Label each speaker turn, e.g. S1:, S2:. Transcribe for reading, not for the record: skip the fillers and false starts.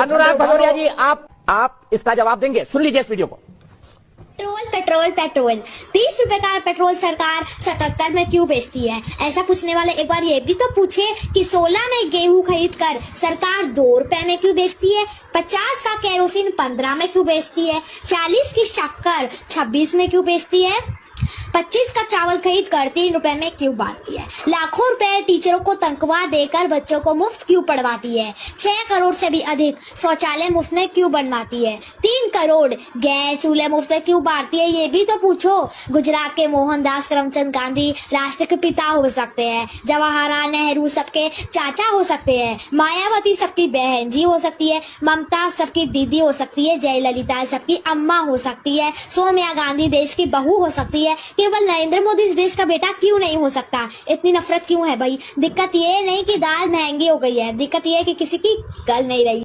S1: अनुराग भदौरिया जी, आप इसका जवाब देंगे? सुन लीजिए इस वीडियो को।
S2: पेट्रोल 30 रुपए का पेट्रोल सरकार 77 में क्यों बेचती है? ऐसा पूछने वाले एक बार ये भी तो पूछे कि 16 में गेहूं खरीद कर सरकार 2 रुपए में क्यों बेचती है? 50 का केरोसिन 15 में क्यों बेचती है? 40 की शक्कर 26 में क्यों बेचती है? 25 का चावल खरीद कर 3 रुपए में क्यों बांटती है? लाखों रुपए टीचरों को तनख्वाह देकर बच्चों को मुफ्त क्यों पढ़वाती है? 6 करोड़ से भी अधिक शौचालय मुफ्त में क्यों बनवाती है? 3 करोड़ गैस चूल्हे मुफ्त में क्यों बांटती है? ये भी तो पूछो। गुजरात के मोहनदास करमचंद गांधी राष्ट्र के पिता हो सकते हैं, जवाहरलाल नेहरू सबके चाचा हो सकते हैं, मायावती सबकी बहन जी हो सकती है, ममता सबकी दीदी हो सकती है, जयललिता सबकी अम्मा हो सकती है, सोनिया गांधी देश की बहू हो सकती है, केवल नरेंद्र मोदी इस देश का बेटा क्यों नहीं हो सकता? इतनी नफरत क्यों है भाई? दिक्कत ये नहीं कि दाल महंगी हो गई है, दिक्कत ये है कि किसी की गल नहीं रही।